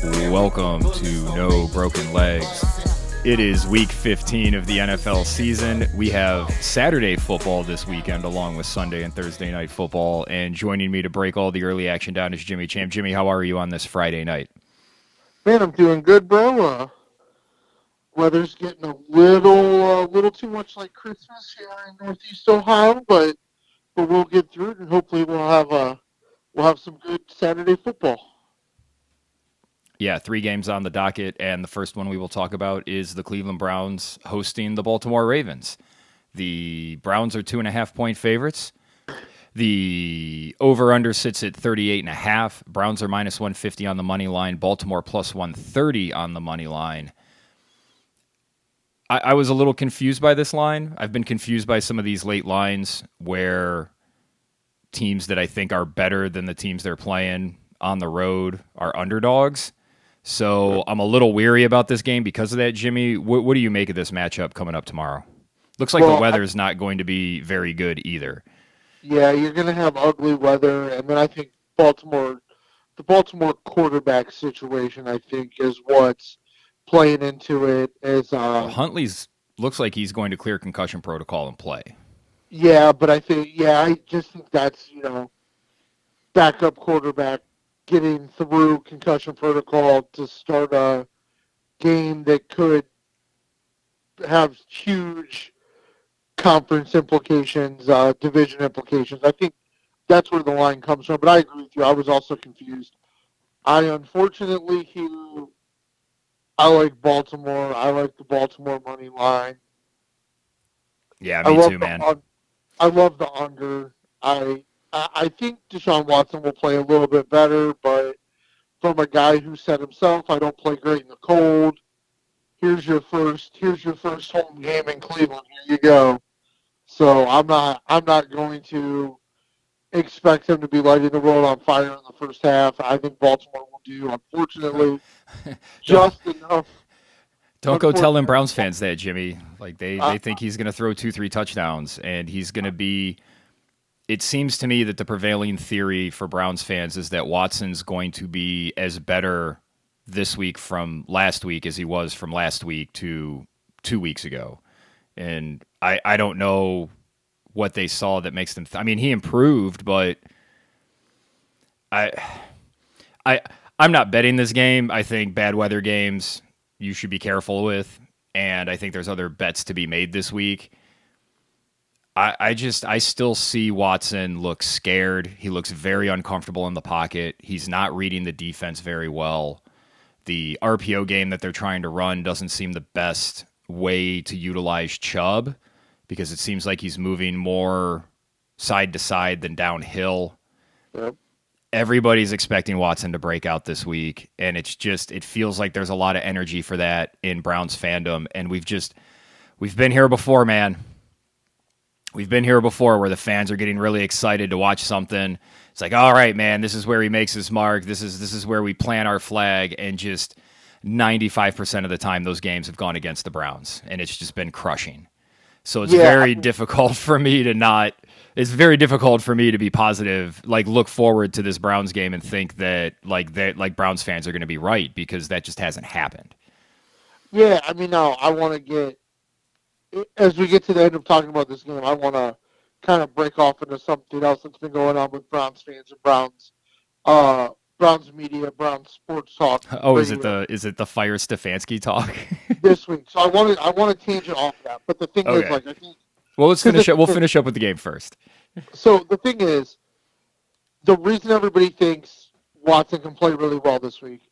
Welcome to No Broken Legs. It is week 15 of the NFL season. We have Saturday football this weekend along with Sunday and Thursday night football. And joining me to break all the early action down is Jimmy Champ. Jimmy, how are you on this Friday night? Man, I'm doing good, bro. Weather's getting a little too much like Christmas here in Northeast Ohio, but we'll get through it, and hopefully we'll have some good Saturday football. Yeah, 3 games on the docket, and the first one we will talk about is the Cleveland Browns hosting the Baltimore Ravens. The Browns are 2.5-point favorites. The over-under sits at 38.5. Browns are minus 150 on the money line. Baltimore plus 130 on the money line. I was a little confused by this line. I've been confused by some of these late lines where teams that I think are better than the teams they're playing on the road are underdogs. So I'm a little weary about this game because of that, Jimmy. What do you make of this matchup coming up tomorrow? Looks like the weather's not going to be very good either. Yeah, you're going to have ugly weather, and then I think the Baltimore quarterback situation, I think, is what's playing into it. Huntley's looks like he's going to clear concussion protocol and play. Yeah, but I just think that's, backup quarterback getting through concussion protocol to start a game that could have huge conference implications, division implications. I think that's where the line comes from, but I agree with you. I was also confused. I unfortunately I like Baltimore. I like the Baltimore money line. Yeah, me too, man. I love the under. I think Deshaun Watson will play a little bit better, but from a guy who said himself, I don't play great in the cold. Here's your first home game in Cleveland. Here you go. So I'm not going to expect him to be lighting the world on fire in the first half. I think Baltimore will do, unfortunately, just enough. Don't go telling Browns fans that, Jimmy. Like they think he's going to throw 2-3 touchdowns, and he's going to be. It seems to me that the prevailing theory for Browns fans is that Watson's going to be as better this week from last week as he was from last week to 2 weeks ago. And I don't know what they saw that makes them. I mean, he improved, but I'm not betting this game. I think bad weather games you should be careful with, and I think there's other bets to be made this week. I still see Watson look scared. He looks very uncomfortable in the pocket. He's not reading the defense very well. The RPO game that they're trying to run doesn't seem the best way to utilize Chubb because it seems like he's moving more side to side than downhill. Yep. Everybody's expecting Watson to break out this week, and it feels like there's a lot of energy for that in Browns fandom, and we've been here before, man. We've been here before where the fans are getting really excited to watch something. It's like, all right, man, this is where he makes his mark. This is where we plant our flag. And just 95% of the time, those games have gone against the Browns, and it's just been crushing. So it's very difficult for me to It's very difficult for me to be positive, like look forward to this Browns game and think that Browns fans are going to be right because that just hasn't happened. Yeah, I mean, now I want to get. As we get to the end of talking about this game, I want to kind of break off into something else that's been going on with Browns fans and Browns media, Browns sports talk. Oh, is it the fire Stefanski talk this week? So I want to tangent off that. But the thing is, like, I think. Well, let's finish up. We'll finish up with the game first. So the thing is, the reason everybody thinks Watson can play really well this week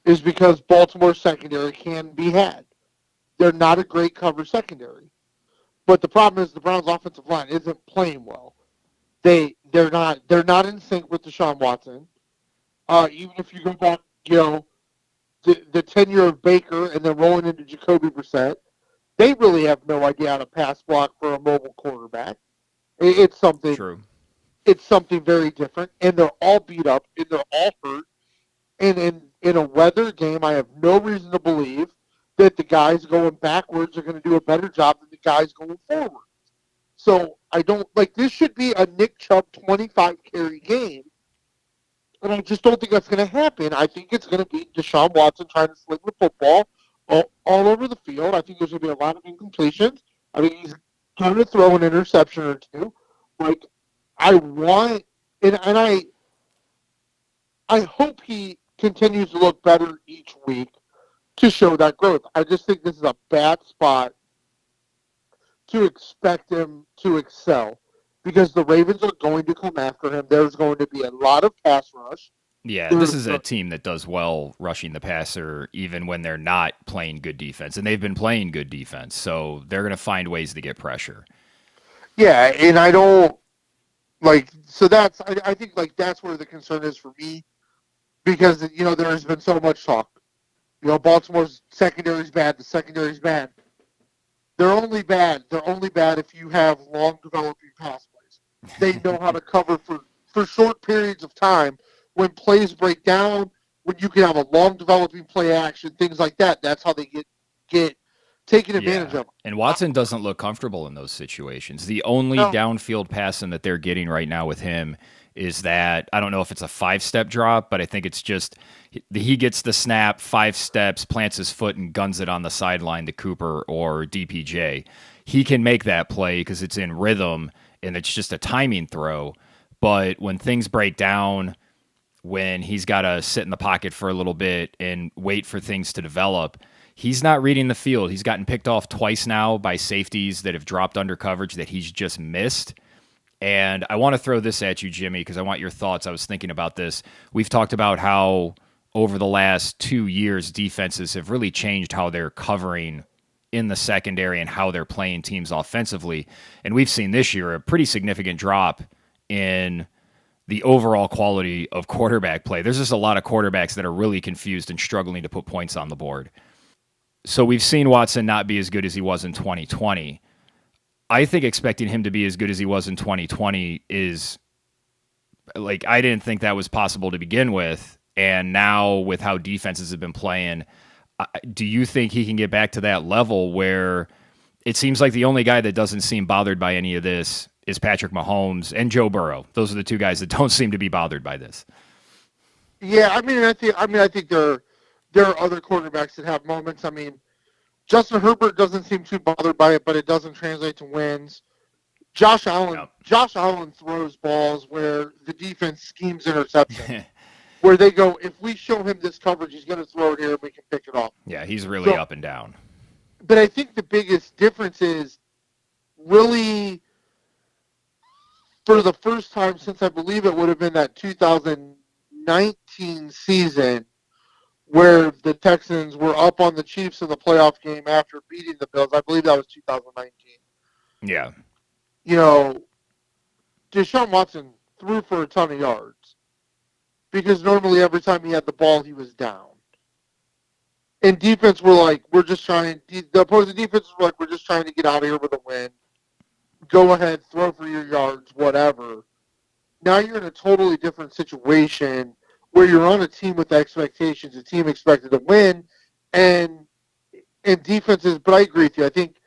is because Baltimore's secondary can be had. They're not a great cover secondary. But the problem is the Browns' offensive line isn't playing well. They're not in sync with Deshaun Watson. Even if you go back, the tenure of Baker and then rolling into Jacoby Brissett, they really have no idea how to pass block for a mobile quarterback. It's something. True. It's something very different, and they're all beat up and they're all hurt. And in a weather game, I have no reason to believe that the guys going backwards are going to do a better job than the guys going forward. So I don't this should be a Nick Chubb 25 carry game. And I just don't think that's going to happen. I think it's going to be Deshaun Watson trying to sling the football all over the field. I think there's going to be a lot of incompletions. I mean, he's going to throw an interception or two. Like, I want, and I hope he continues to look better each week to show that growth. I just think this is a bad spot to expect him to excel because the Ravens are going to come after him. There's going to be a lot of pass rush. Yeah, this is a team that does well rushing the passer even when they're not playing good defense, and they've been playing good defense, so they're going to find ways to get pressure. Yeah, and I don't like so that's I think like that's where the concern is for me because there has been so much talk. Baltimore's secondary is bad. The secondary is bad. They're only bad. They're only bad if you have long developing pass plays. They know how to cover for short periods of time when plays break down, when you can have a long developing play action, things like that. That's how they get taken advantage of. And Watson doesn't look comfortable in those situations. The only downfield passing that they're getting right now with him is that, I don't know if it's a 5-step drop, but I think it's just he gets the snap, 5 steps, plants his foot, and guns it on the sideline to Cooper or DPJ. He can make that play because it's in rhythm, and it's just a timing throw. But when things break down, when he's got to sit in the pocket for a little bit and wait for things to develop, he's not reading the field. He's gotten picked off twice now by safeties that have dropped under coverage that he's just missed. And I want to throw this at you, Jimmy, because I want your thoughts. I was thinking about this. We've talked about how over the last 2 years, defenses have really changed how they're covering in the secondary and how they're playing teams offensively. And we've seen this year a pretty significant drop in the overall quality of quarterback play. There's just a lot of quarterbacks that are really confused and struggling to put points on the board. So we've seen Watson not be as good as he was in 2020. I think expecting him to be as good as he was in 2020 is, like, I didn't think that was possible to begin with. And now with how defenses have been playing, do you think he can get back to that level where it seems like the only guy that doesn't seem bothered by any of this is Patrick Mahomes and Joe Burrow? Those are the two guys that don't seem to be bothered by this. Yeah, I think there are other quarterbacks that have moments. I mean, Justin Herbert doesn't seem too bothered by it, but it doesn't translate to wins. Josh Allen throws balls where the defense schemes interception, where they go, if we show him this coverage, he's going to throw it here and we can pick it off. Yeah, he's really up and down. But I think the biggest difference is really for the first time since I believe it would have been that 2019 season, where the Texans were up on the Chiefs in the playoff game after beating the Bills. I believe that was 2019. Yeah. Deshaun Watson threw for a ton of yards because normally every time he had the ball, he was down. And defense were like, the opposing defense were like, we're just trying to get out of here with a win. Go ahead, throw for your yards, whatever. Now you're in a totally different situation where you're on a team with expectations, a team expected to win, and defenses. But I agree with you. I think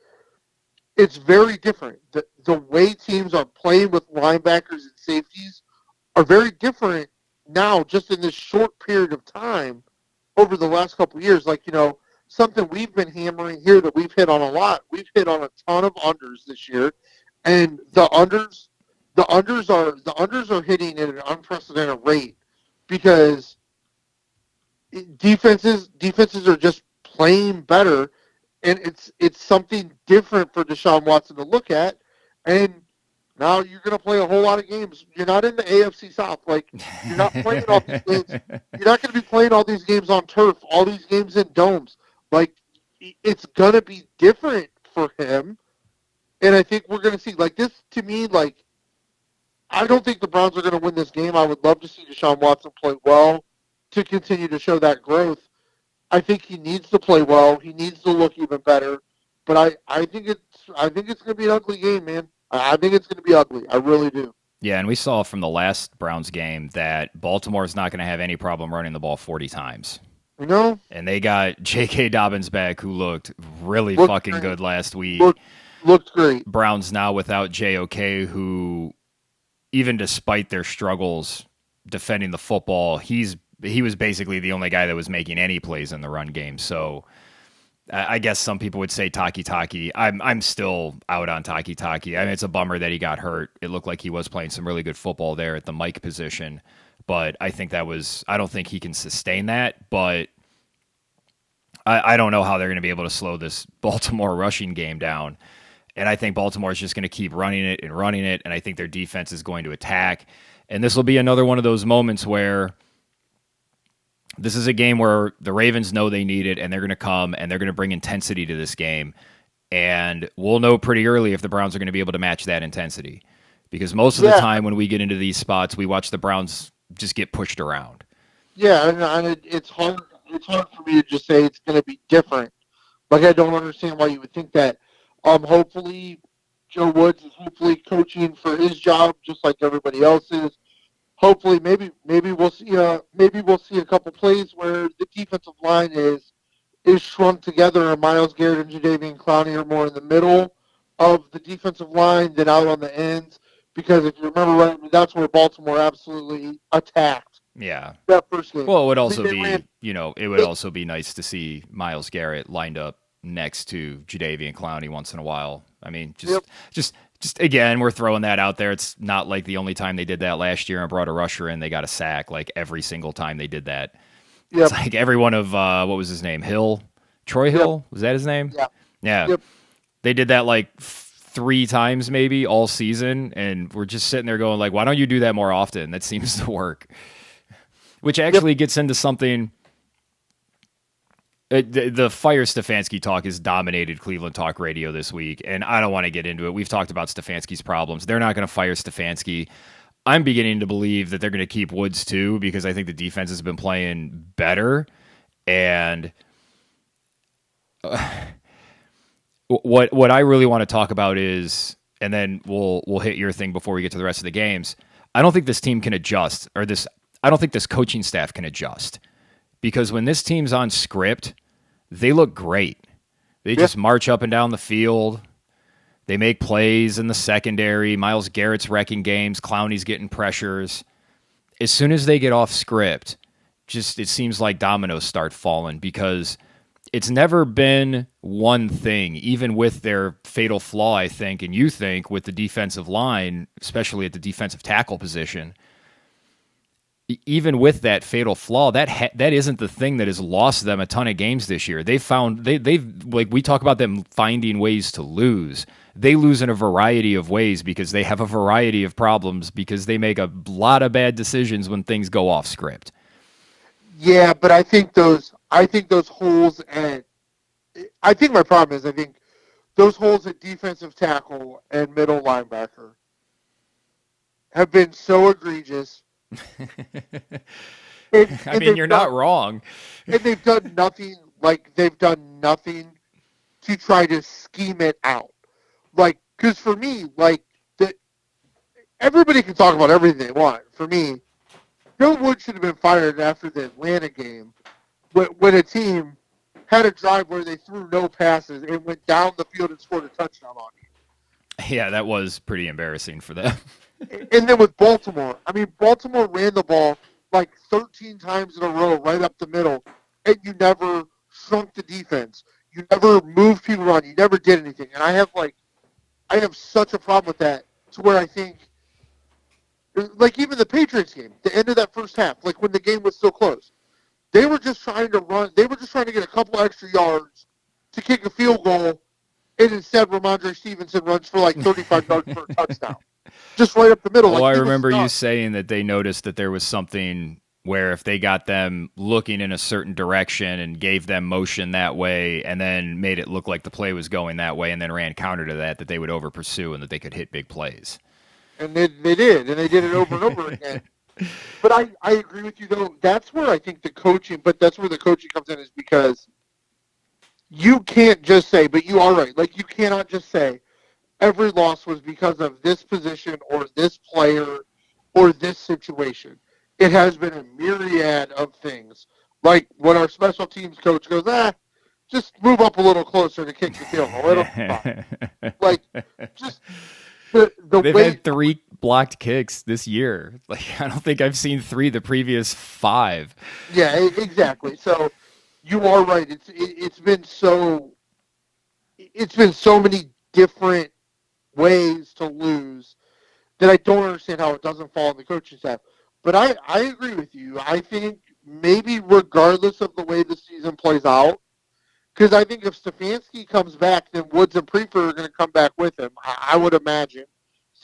it's very different. The way teams are playing with linebackers and safeties are very different now, just in this short period of time over the last couple of years. Like, something we've been hammering here that we've hit on a lot. We've hit on a ton of unders this year, and the unders are hitting at an unprecedented rate. Because defenses are just playing better, and it's something different for Deshaun Watson to look at. And now you're going to play a whole lot of games. You're not in the AFC South. Like, you're not playing all these games. You're not going to be playing all these games on turf, all these games in domes. Like, it's going to be different for him. And I think we're going to see, like, this to me, like, I don't think the Browns are going to win this game. I would love to see Deshaun Watson play well to continue to show that growth. I think he needs to play well. He needs to look even better. But I think it's going to be an ugly game, man. I think it's going to be ugly. I really do. Yeah, and we saw from the last Browns game that Baltimore is not going to have any problem running the ball 40 times. And they got J.K. Dobbins back, who looked really fucking good last week. Looked great. Browns now without J.O.K., who, even despite their struggles defending the football, he was basically the only guy that was making any plays in the run game. So I guess some people would say Taki. I'm still out on Taki. I mean, it's a bummer that he got hurt. It looked like he was playing some really good football there at the Mike position, but I don't think he can sustain that. But I don't know how they're going to be able to slow this Baltimore rushing game down. And I think Baltimore is just going to keep running it. And I think their defense is going to attack. And this will be another one of those moments where this is a game where the Ravens know they need it, and they're going to come and they're going to bring intensity to this game. And we'll know pretty early if the Browns are going to be able to match that intensity. Because most of the time when we get into these spots, we watch the Browns just get pushed around. Yeah, and it's hard. It's hard for me to just say it's going to be different. Like, I don't understand why you would think that. Hopefully, Joe Woods is coaching for his job, just like everybody else is. Hopefully, maybe we'll see a couple plays where the defensive line is shrunk together, and Myles Garrett and Jadeveon Clowney are more in the middle of the defensive line than out on the ends. Because if you remember right, that's where Baltimore absolutely attacked. Yeah. That first game. Well, it would also also be nice to see Myles Garrett lined up next to Jadeveon Clowney once in a while. I mean, just again, we're throwing that out there. It's not like the only time they did that last year and brought a rusher in, they got a sack. Like every single time they did that. Yep. It's like every one of what was his name? Troy Hill? Was that his name? Yeah. Yeah. Yep. They did that like 3 times maybe all season, and we're just sitting there going like, why don't you do that more often? That seems to work. Which actually gets into something. The fire Stefanski talk has dominated Cleveland talk radio this week, and I don't want to get into it. We've talked about Stefanski's problems. They're not going to fire Stefanski. I'm beginning to believe that they're going to keep Woods too, because I think the defense has been playing better. And what I really want to talk about is, and then we'll hit your thing before we get to the rest of the games. I don't think this team can adjust, I don't think this coaching staff can adjust, because when this team's on script, they look great. They just march up and down the field. They make plays in the secondary. Myles Garrett's wrecking games. Clowney's getting pressures. As soon as they get off script, it seems like dominoes start falling, because it's never been one thing, even with their fatal flaw, I think, and you think, with the defensive line, especially at the defensive tackle position. Even with that fatal flaw, that isn't the thing that has lost them a ton of games this year. They've like we talk about them finding ways to lose. They lose in a variety of ways because they have a variety of problems, because they make a lot of bad decisions when things go off script. Yeah, but I think those holes at, I think my problem is, I think those holes at defensive tackle and middle linebacker have been so egregious. I mean, you're not wrong. And they've done nothing to try to scheme it out. Like, because for me, like, everybody can talk about everything they want. For me, Joe Wood should have been fired after the Atlanta game, when a team had a drive where they threw no passes and went down the field and scored a touchdown on you. Yeah, that was pretty embarrassing for them. And then with Baltimore, I mean, Baltimore ran the ball like 13 times in a row right up the middle, and you never shrunk the defense. You never moved people around. You never did anything. And I have such a problem with that, to where I think, like, even the Patriots game, the end of that first half, like when the game was still close, they were just trying to run. They were just trying to get a couple extra yards to kick a field goal, and instead Ramondre Stevenson runs for like 35 yards for a touchdown. Just right up the middle. Well, I remember you saying that they noticed that there was something where if they got them looking in a certain direction and gave them motion that way, and then made it look like the play was going that way, and then ran counter to that they would over pursue and that they could hit big plays. And they did, and they did it over and over again. But I agree with you, though. That's where I think the coaching comes in, is because you can't just say, but you are right, like, you cannot just say every loss was because of this position or this player or this situation. It has been a myriad of things. Like when our special teams coach goes, just move up a little closer to kick the field goal. It'll be fine. Like, just the They've way, had 3 blocked kicks this year. Like, I don't think I've seen 3 the previous 5. Yeah, exactly. So you are right. It's been so many different ways to lose that I don't understand how it doesn't fall on the coaching staff. But I agree with you. I think maybe regardless of the way the season plays out, because I think if Stefanski comes back, then Woods and Prefer are going to come back with him. I would imagine.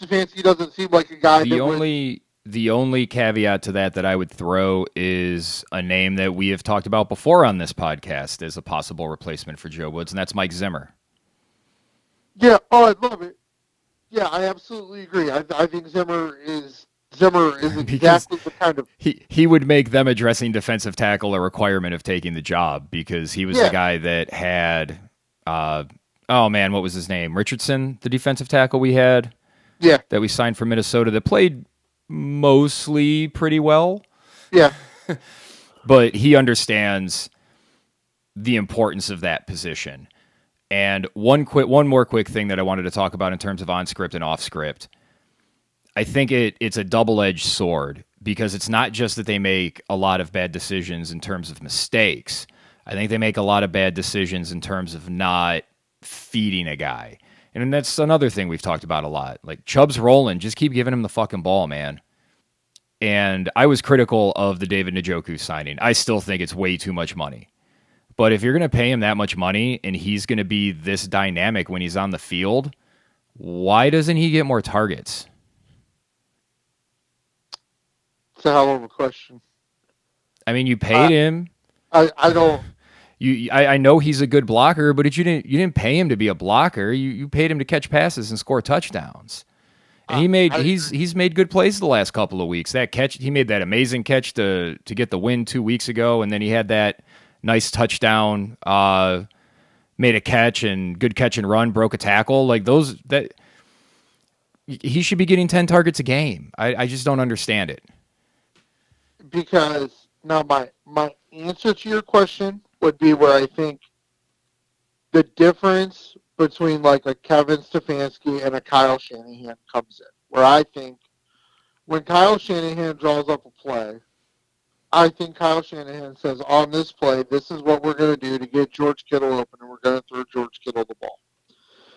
Stefanski doesn't seem like a guy The only caveat to that I would throw is a name that we have talked about before on this podcast as a possible replacement for Joe Woods, and that's Mike Zimmer. Yeah, I love it. Yeah, I absolutely agree. I think Zimmer is exactly the kind of... He would make them addressing defensive tackle a requirement of taking the job, because he was the guy that had, what was his name? Richardson, the defensive tackle we had? Yeah. That we signed from Minnesota that played mostly pretty well. Yeah. But he understands the importance of that position. And one more quick thing that I wanted to talk about in terms of on-script and off-script. I think it's a double-edged sword, because it's not just that they make a lot of bad decisions in terms of mistakes. I think they make a lot of bad decisions in terms of not feeding a guy. And that's another thing we've talked about a lot. Like, Chubb's rolling. Just keep giving him the fucking ball, man. And I was critical of the David Njoku signing. I still think it's way too much money. But if you're going to pay him that much money and he's going to be this dynamic when he's on the field, why doesn't he get more targets? It's a hell of a question. I mean, you paid him. I don't... I know he's a good blocker, but you didn't pay him to be a blocker. You paid him to catch passes and score touchdowns. And he's made good plays the last couple of weeks. That catch, he made that amazing catch to get the win 2 weeks ago, and then he had that nice touchdown, made a catch and good catch and run, broke a tackle. Like he should be getting 10 targets a game. I just don't understand it. Because now my answer to your question would be where I think the difference between like a Kevin Stefanski and a Kyle Shanahan comes in. Where I think when Kyle Shanahan draws up a play, I think Kyle Shanahan says, on this play, this is what we're going to do to get George Kittle open, and we're going to throw George Kittle the ball.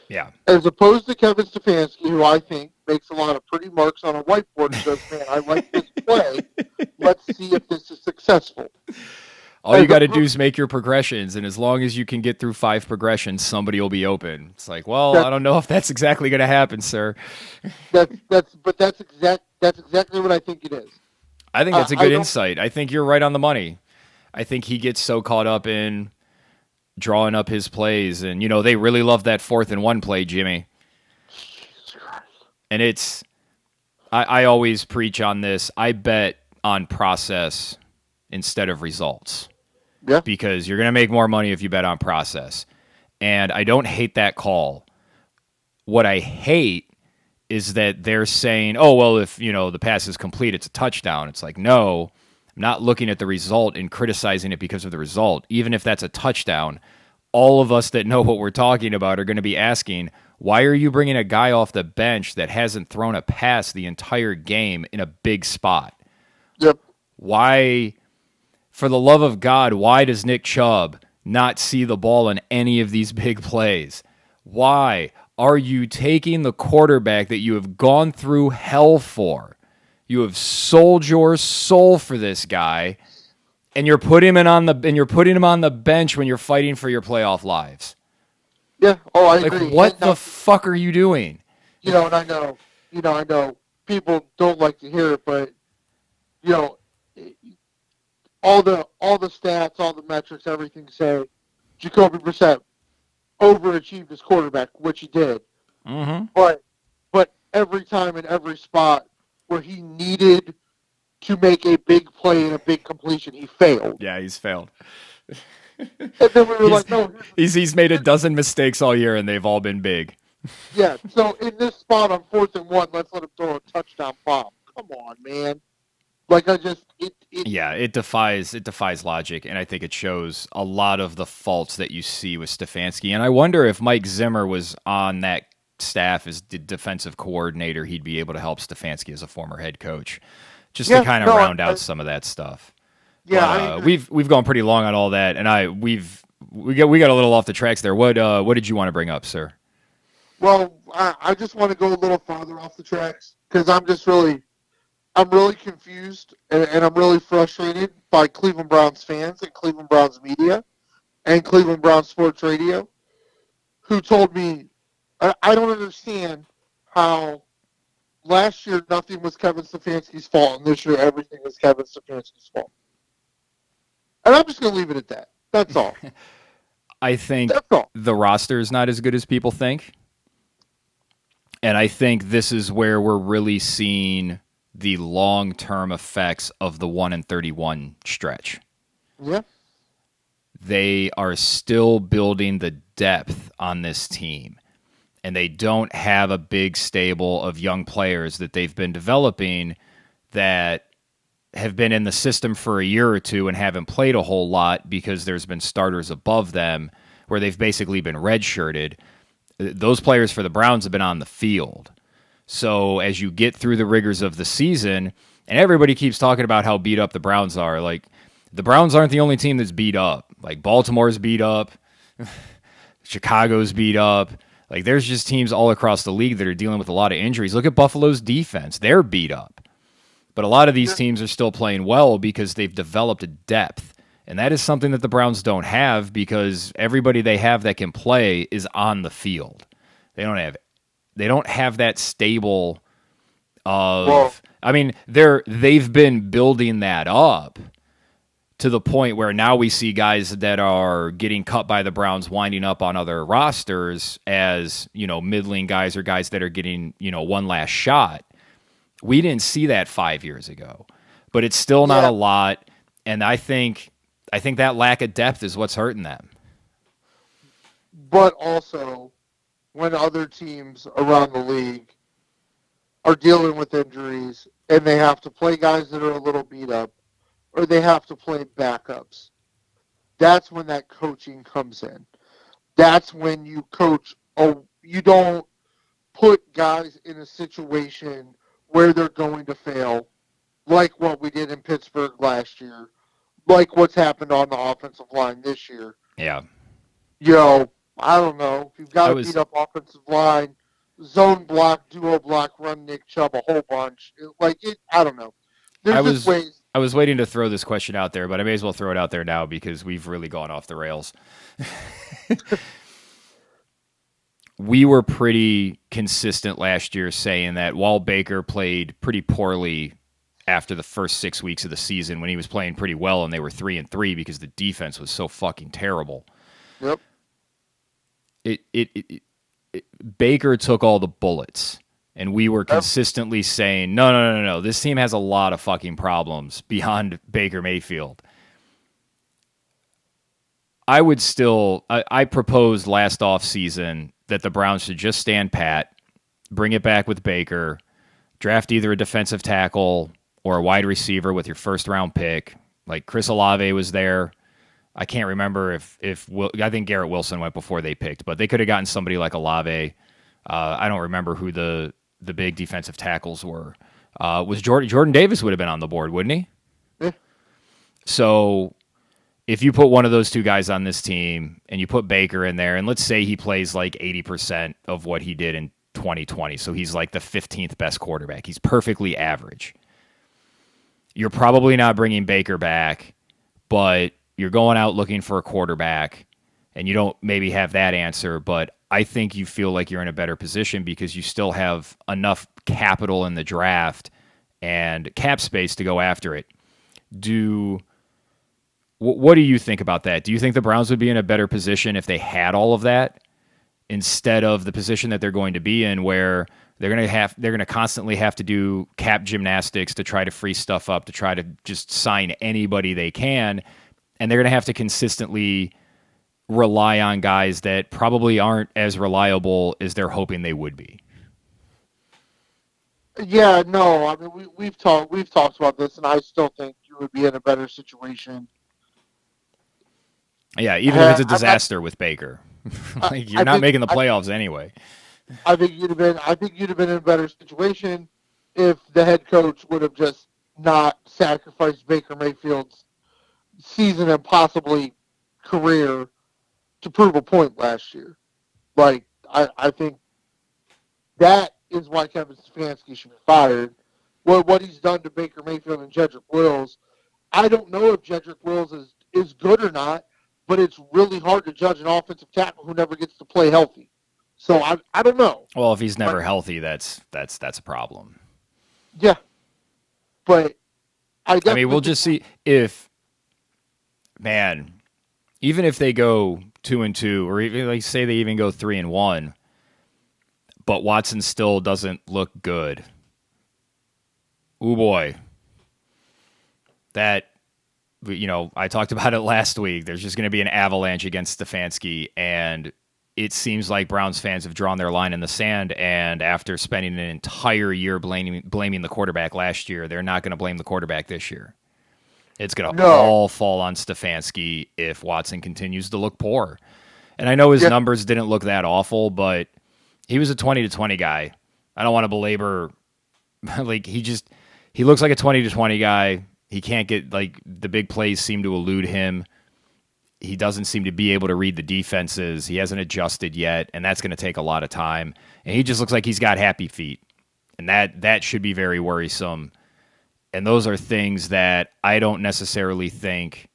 Yeah. As opposed to Kevin Stefanski, who I think makes a lot of pretty marks on a whiteboard and says, man, I like this play. Let's see if this is successful. All you got to do is make your progressions, and as long as you can get through 5 progressions, somebody will be open. It's like, well, I don't know if that's exactly going to happen, sir. That's exactly what I think it is. I think that's a good insight. I think you're right on the money. I think he gets so caught up in drawing up his plays, and they really love that 4th and 1 play, Jimmy. And I always preach on this. I bet on process instead of results. Yeah. Because you're going to make more money if you bet on process. And I don't hate that call. What I hate is that they're saying, oh, well, if, the pass is complete, it's a touchdown. It's like, no, I'm not looking at the result and criticizing it because of the result. Even if that's a touchdown, all of us that know what we're talking about are going to be asking, why are you bringing a guy off the bench that hasn't thrown a pass the entire game in a big spot? Yep. Why, for the love of God, why does Nick Chubb not see the ball in any of these big plays? Why are you taking the quarterback that you have gone through hell for? You have sold your soul for this guy, and you're putting him on the bench when you're fighting for your playoff lives. Yeah. Oh, I agree. What the fuck are you doing? And I know people don't like to hear it, but all the stats, all the metrics, everything say Jacoby Brissett overachieved as quarterback, which he did. Mm-hmm. But every time in every spot where he needed to make a big play and a big completion, he failed. Yeah, he's failed. And then we were no. He's made a dozen mistakes all year, and they've all been big. Yeah, so in this spot on 4th and 1, let's let him throw a touchdown bomb. Come on, man. It defies logic, and I think it shows a lot of the faults that you see with Stefanski. And I wonder if Mike Zimmer was on that staff as the defensive coordinator, he'd be able to help Stefanski as a former head coach, just to kind of round out some of that stuff. Yeah, but, we've gone pretty long on all that, and we got a little off the tracks there. What did you want to bring up, sir? Well, I just want to go a little farther off the tracks because I'm really confused and I'm really frustrated by Cleveland Browns fans and Cleveland Browns media and Cleveland Browns sports radio who told me I don't understand how last year nothing was Kevin Stefanski's fault and this year everything was Kevin Stefanski's fault. And I'm just going to leave it at that. That's all. I think the roster is not as good as people think. And I think this is where we're really seeing the long-term effects of the 1-31 stretch. Yeah. They are still building the depth on this team. And they don't have a big stable of young players that they've been developing that have been in the system for a year or two and haven't played a whole lot because there's been starters above them where they've basically been redshirted. Those players for the Browns have been on the field. So as you get through the rigors of the season, and everybody keeps talking about how beat up the Browns are, like the Browns aren't the only team that's beat up. Like Baltimore's beat up, Chicago's beat up. Like there's just teams all across the league that are dealing with a lot of injuries. Look at Buffalo's defense. They're beat up. But a lot of these teams are still playing well because they've developed a depth. And that is something that the Browns don't have because everybody they have that can play is on the field. They don't have that stable of they've been building that up to the point where now we see guys that are getting cut by the Browns winding up on other rosters as, middling guys or guys that are getting, one last shot. We didn't see that 5 years ago, but it's still not a lot. And I think that lack of depth is what's hurting them. But also, when other teams around the league are dealing with injuries and they have to play guys that are a little beat up or they have to play backups, that's when that coaching comes in. That's when you coach. You don't put guys in a situation where they're going to fail, like what we did in Pittsburgh last year, like what's happened on the offensive line this year. Yeah. I don't know. If you've got to beat up offensive line, zone block, duo block, run Nick Chubb a whole bunch. I don't know. There's ways. I was waiting to throw this question out there, but I may as well throw it out there now because we've really gone off the rails. We were pretty consistent last year saying that while Baker played pretty poorly after the first 6 weeks of the season when he was playing pretty well and they were 3-3 because the defense was so fucking terrible. Yep. Baker took all the bullets, and we were consistently saying, no, this team has a lot of fucking problems beyond Baker Mayfield. I proposed last offseason that the Browns should just stand pat, bring it back with Baker, draft either a defensive tackle or a wide receiver with your first-round pick. Like Chris Olave was there. I can't remember I think Garrett Wilson went before they picked, but they could have gotten somebody like Olave. I don't remember who the big defensive tackles were. Was Jordan Davis would have been on the board, wouldn't he? Yeah. So if you put one of those two guys on this team and you put Baker in there, and let's say he plays like 80% of what he did in 2020, so he's like the 15th best quarterback. He's perfectly average. You're probably not bringing Baker back, but you're going out looking for a quarterback, and you don't maybe have that answer, but I think you feel like you're in a better position because you still have enough capital in the draft and cap space to go after it. What do you think about that? Do you think the Browns would be in a better position if they had all of that instead of the position that they're going to be in where they're going to constantly have to do cap gymnastics to try to free stuff up, to try to just sign anybody they can, and they're going to have to consistently rely on guys that probably aren't as reliable as they're hoping they would be? Yeah, no, I mean we've talked about this, and I still think you would be in a better situation. Yeah, even if it's a disaster with Baker, you're not making the playoffs anyway. I think you'd have been in a better situation if the head coach would have just not sacrificed Baker Mayfield's season and possibly career to prove a point last year. Like, I think that is why Kevin Stefanski should be fired. What he's done to Baker Mayfield and Jedrick Wills, I don't know if Jedrick Wills is good or not, but it's really hard to judge an offensive tackle who never gets to play healthy. So I don't know. Well, if he's never healthy, that's a problem. Yeah, but I mean, we'll just see if, man, even if they go 2-2, or even like say they even go 3-1, but Watson still doesn't look good. Ooh boy, that, you know, I talked about it last week. There's just going to be an avalanche against Stefanski, and it seems like Browns fans have drawn their line in the sand, and after spending an entire year blaming the quarterback last year, they're not going to blame the quarterback this year. It's going to all fall on Stefanski if Watson continues to look poor. And I know his numbers didn't look that awful, but he was a 20-20 guy. I don't want to belabor, like, he looks like a 20-20 guy. He can't get, like, the big plays seem to elude him. He doesn't seem to be able to read the defenses. He hasn't adjusted yet, and that's going to take a lot of time. And he just looks like he's got happy feet, and that should be very worrisome. And those are things that I don't necessarily think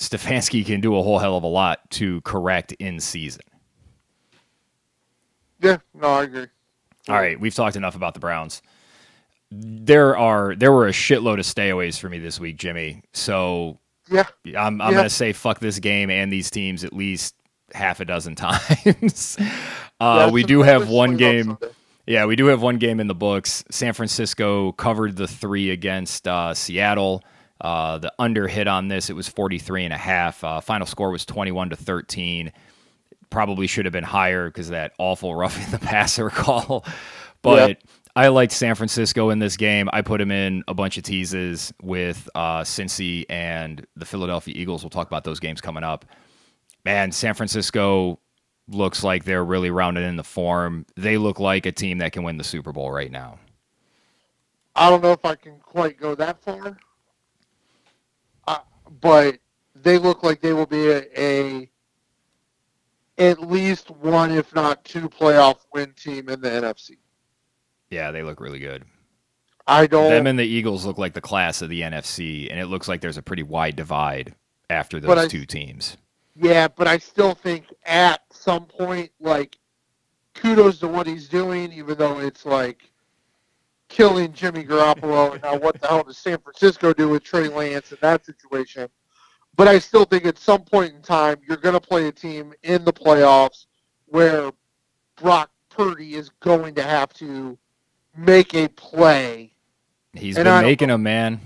Stefanski can do a whole hell of a lot to correct in season. Yeah, no, I agree. All right, we've talked enough about the Browns. There were a shitload of stayaways for me this week, Jimmy. So yeah, I'm going to say fuck this game and these teams at least half a dozen times. We do have one game. Yeah, we do have one game in the books. San Francisco covered the 3 against Seattle. The under hit on this, it was 43.5. Final score was 21-13. Probably should have been higher because of that awful roughing the passer call. But I liked San Francisco in this game. I put him in a bunch of teases with Cincy and the Philadelphia Eagles. We'll talk about those games coming up. Man, San Francisco looks like they're really rounded in the form. They look like a team that can win the Super Bowl right now. I don't know if I can quite go that far, but they look like they will be a at least one, if not 2, playoff win team in the NFC. Yeah, they look really good. Them and the Eagles look like the class of the NFC, and it looks like there's a pretty wide divide after those two teams. Yeah, but I still think at some point, like, kudos to what he's doing, even though it's like killing Jimmy Garoppolo, and now what the hell does San Francisco do with Trey Lance in that situation? But I still think at some point in time, you're going to play a team in the playoffs where Brock Purdy is going to have to make a play. He's been making them, man.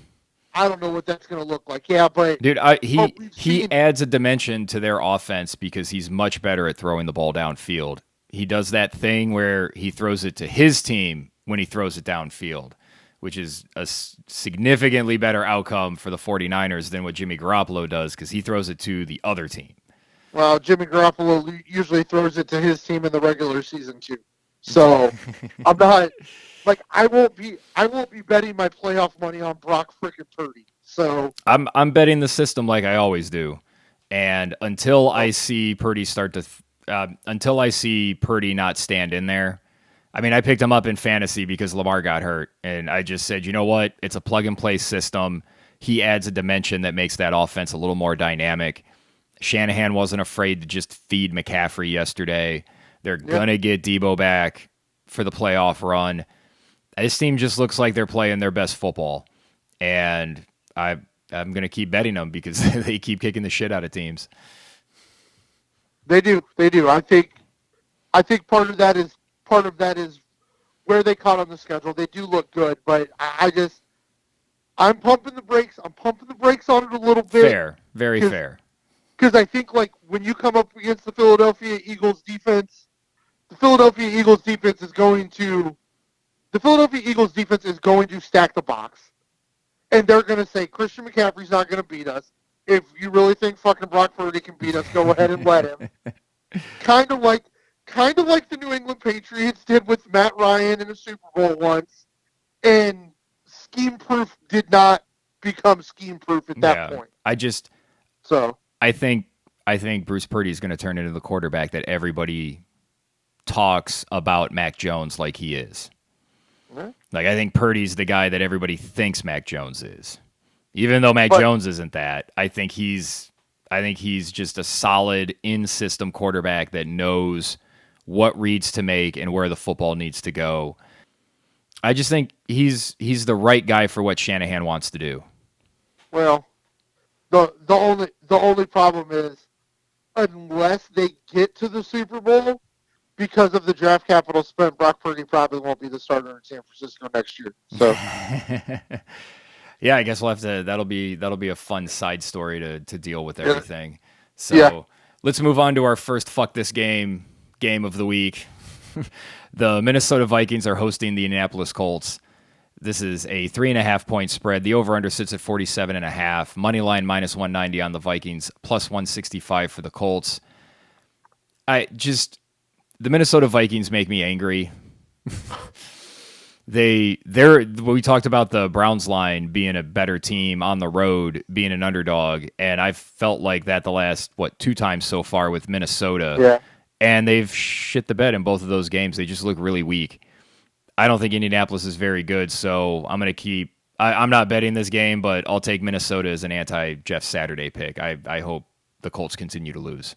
I don't know what that's going to look like. Yeah, but dude, he adds a dimension to their offense because he's much better at throwing the ball downfield. He does that thing where he throws it to his team when he throws it downfield, which is a significantly better outcome for the 49ers than what Jimmy Garoppolo does because he throws it to the other team. Well, Jimmy Garoppolo usually throws it to his team in the regular season too. So I'm not like I won't be betting my playoff money on Brock frickin' Purdy. So I'm betting the system like I always do, and until I see Purdy not stand in there. I mean, I picked him up in fantasy because Lamar got hurt, and I just said, you know what? It's a plug-and-play system. He adds a dimension that makes that offense a little more dynamic. Shanahan wasn't afraid to just feed McCaffrey yesterday. They're going to get Debo back for the playoff run. This team just looks like they're playing their best football, and I'm going to keep betting them because they keep kicking the shit out of teams. They do. I think part of that is where they caught on the schedule. They do look good, but I'm pumping the brakes. I'm pumping the brakes on it a little bit. Fair, very fair. Because I think like when you come up against the Philadelphia Eagles defense is going to stack the box, and they're going to say Christian McCaffrey's not going to beat us. If you really think fucking Brock Purdy can beat us, go ahead and let him. Kind of like kind of like the New England Patriots did with Matt Ryan in a Super Bowl once, and scheme-proof did not become scheme-proof at that point. I think Bruce Purdy is going to turn into the quarterback that everybody talks about Mac Jones like he is. Mm-hmm. Like, I think Purdy's the guy that everybody thinks Mac Jones is. Even though Mac Jones isn't that, I think he's just a solid in-system quarterback that knows what reads to make and where the football needs to go. I just think he's the right guy for what Shanahan wants to do. Well, the only problem is, unless they get to the Super Bowl, because of the draft capital spent, Brock Purdy probably won't be the starter in San Francisco next year. So. Yeah, I guess we'll have to. That'll be a fun side story to deal with everything. So let's move on to our first fuck this game of the week. The Minnesota Vikings are hosting the Indianapolis Colts. This is a 3.5 point spread. The over under sits at 47.5. Money line minus 190 on the Vikings, plus 165 for the Colts. The Minnesota Vikings make me angry. We talked about the Browns line being a better team on the road, being an underdog, and I've felt like that the last 2 times so far with Minnesota. Yeah. And they've shit the bed in both of those games. They just look really weak. I don't think Indianapolis is very good, so I'm going to I'm not betting this game, but I'll take Minnesota as an anti-Jeff Saturday pick. I hope the Colts continue to lose.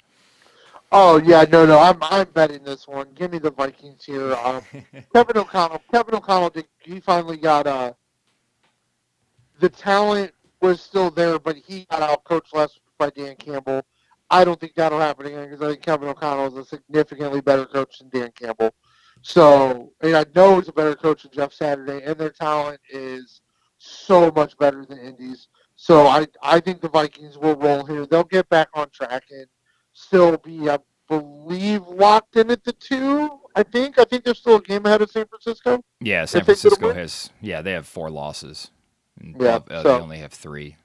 Oh yeah, no, I'm betting this one. Give me the Vikings here. Kevin O'Connell, he finally got the talent was still there, but he got out coached last week by Dan Campbell. I don't think that'll happen again because I think Kevin O'Connell is a significantly better coach than Dan Campbell. So, and I know he's a better coach than Jeff Saturday, and their talent is so much better than Indy's. So I think the Vikings will roll here. They'll get back on track and still be, I believe, locked in at the 2. I think they're still a game ahead of San Francisco. Yeah, San Francisco they have 4 losses. Yeah, they only have 3.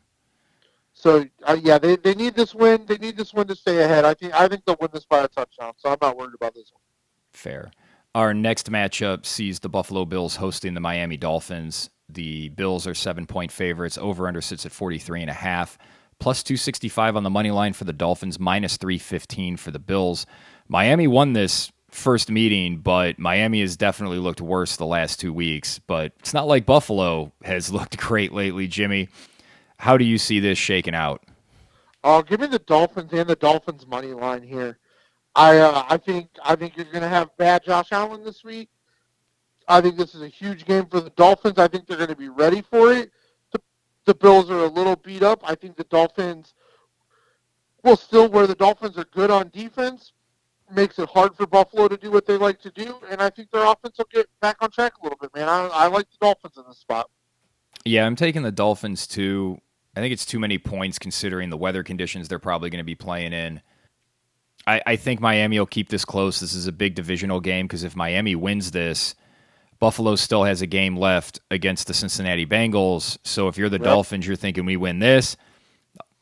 So they need this win. They need this win to stay ahead. I think they'll win this by a touchdown. So I'm not worried about this one. Fair. Our next matchup sees the Buffalo Bills hosting the Miami Dolphins. The Bills are 7-point favorites. Over/under sits at 43.5. Plus 265 on the money line for the Dolphins. Minus 315 for the Bills. Miami won this first meeting, but Miami has definitely looked worse the last 2 weeks. But it's not like Buffalo has looked great lately, Jimmy. How do you see this shaking out? Give me the Dolphins and the Dolphins money line here. I think you're going to have bad Josh Allen this week. I think this is a huge game for the Dolphins. I think they're going to be ready for it. The Bills are a little beat up. I think the Dolphins will still, where the Dolphins are good on defense, makes it hard for Buffalo to do what they like to do, and I think their offense will get back on track a little bit, man. I like the Dolphins in this spot. Yeah, I'm taking the Dolphins too. I think it's too many points considering the weather conditions they're probably going to be playing in. I think Miami will keep this close. This is a big divisional game because if Miami wins this, Buffalo still has a game left against the Cincinnati Bengals. So if you're the Dolphins, you're thinking we win this.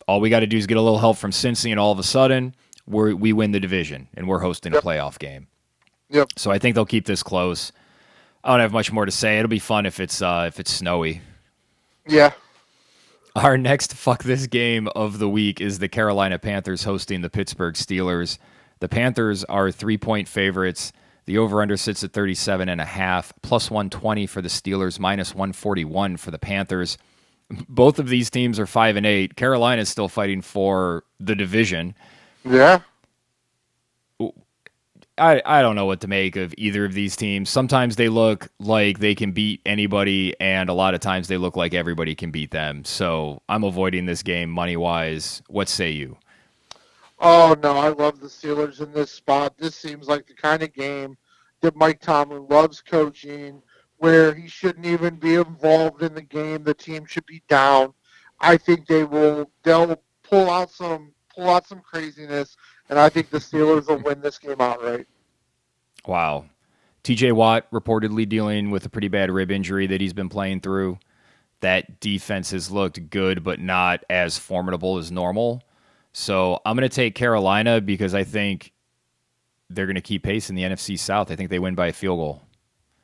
All we got to do is get a little help from Cincy, and all of a sudden, we win the division, and we're hosting a playoff game. Yep. So I think they'll keep this close. I don't have much more to say. It'll be fun if it's snowy. Yeah. Our next fuck this game of the week is the Carolina Panthers hosting the Pittsburgh Steelers. The Panthers are 3-point favorites. The over-under sits at 37.5, plus 120 for the Steelers, minus 141 for the Panthers. Both of these teams are 5-8. Carolina is still fighting for the division. Yeah. I don't know what to make of either of these teams. Sometimes they look like they can beat anybody, and a lot of times they look like everybody can beat them. So I'm avoiding this game money-wise. What say you? Oh, no, I love the Steelers in this spot. This seems like the kind of game that Mike Tomlin loves coaching, where he shouldn't even be involved in the game. The team should be down. I think they'll pull out some craziness, and I think the Steelers will win this game outright. Wow. TJ Watt reportedly dealing with a pretty bad rib injury that he's been playing through. That defense has looked good, but not as formidable as normal. So I'm going to take Carolina because I think they're going to keep pace in the NFC South. I think they win by a field goal.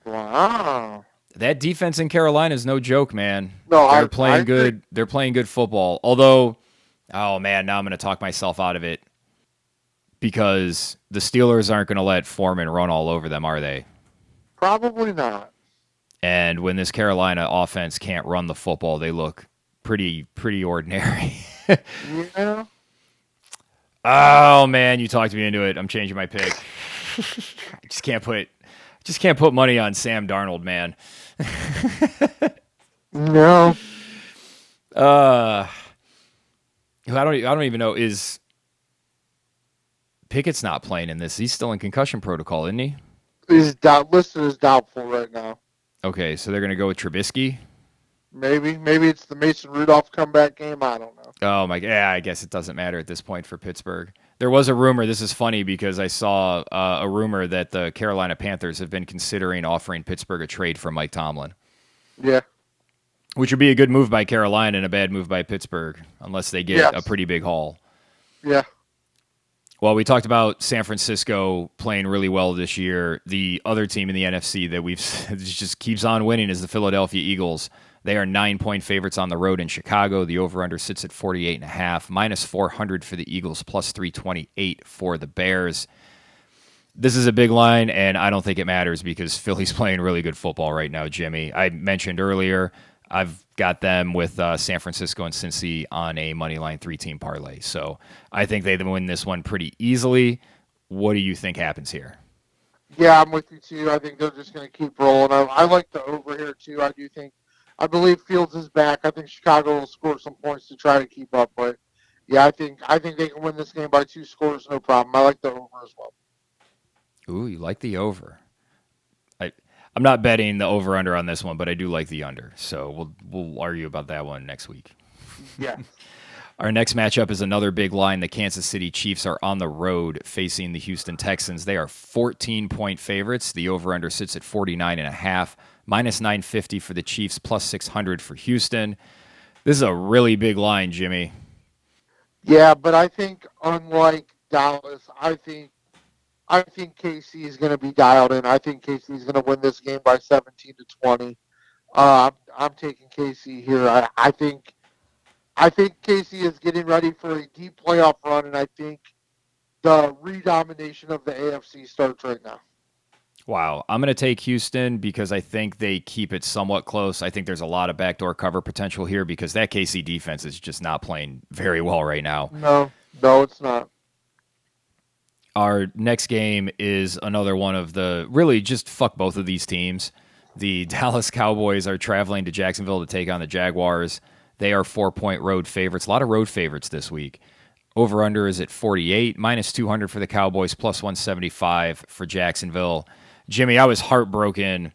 Wow. That defense in Carolina is no joke, man. No, they're playing good. Think... They're playing good football. Although, oh man, now I'm going to talk myself out of it because the Steelers aren't going to let Foreman run all over them, are they? Probably not. And when this Carolina offense can't run the football, they look pretty ordinary. Yeah. Oh man, you talked me into it. I'm changing my pick. I just can't put money on Sam Darnold, man. No. I don't even know. Is Pickett's not playing in this? He's still in concussion protocol, isn't he? He's listed as doubtful right now. Okay, so they're going to go with Trubisky? Maybe it's the Mason Rudolph comeback game. I don't know. Oh my! Yeah, I guess it doesn't matter at this point for Pittsburgh. There was a rumor. This is funny because I saw a rumor that the Carolina Panthers have been considering offering Pittsburgh a trade for Mike Tomlin. Yeah. Which would be a good move by Carolina and a bad move by Pittsburgh, unless they get a pretty big haul. Yeah. Well, we talked about San Francisco playing really well this year. The other team in the NFC that just keeps on winning is the Philadelphia Eagles. They are 9-point favorites on the road in Chicago. The over-under sits at 48.5, minus 400 for the Eagles, plus 328 for the Bears. This is a big line, and I don't think it matters because Philly's playing really good football right now, Jimmy. I mentioned earlier I've got them with San Francisco and Cincy on a moneyline 3-team parlay. So I think they win this one pretty easily. What do you think happens here? Yeah, I'm with you, too. I think they're just going to keep rolling. I like the over here, too. I believe Fields is back. I think Chicago will score some points to try to keep up. But, yeah, I think they can win this game by 2 scores, no problem. I like the over as well. Ooh, you like the over. I'm not betting the over-under on this one, but I do like the under. So we'll argue about that one next week. Yeah. Our next matchup is another big line. The Kansas City Chiefs are on the road facing the Houston Texans. They are 14-point favorites. The over-under sits at 49.5, minus 950 for the Chiefs, plus 600 for Houston. This is a really big line, Jimmy. Yeah, but I think unlike Dallas, I think KC is going to be dialed in. I think KC is going to win this game by 17-20. I'm taking KC here. I think KC is getting ready for a deep playoff run, and I think the redomination of the AFC starts right now. Wow. I'm going to take Houston because I think they keep it somewhat close. I think there's a lot of backdoor cover potential here because that KC defense is just not playing very well right now. No, it's not. Our next game is another one of the really just fuck both of these teams. The Dallas Cowboys are traveling to Jacksonville to take on the Jaguars. They are 4-point road favorites. A lot of road favorites this week. Over-under is at 48, minus 200 for the Cowboys, plus 175 for Jacksonville. Jimmy, I was heartbroken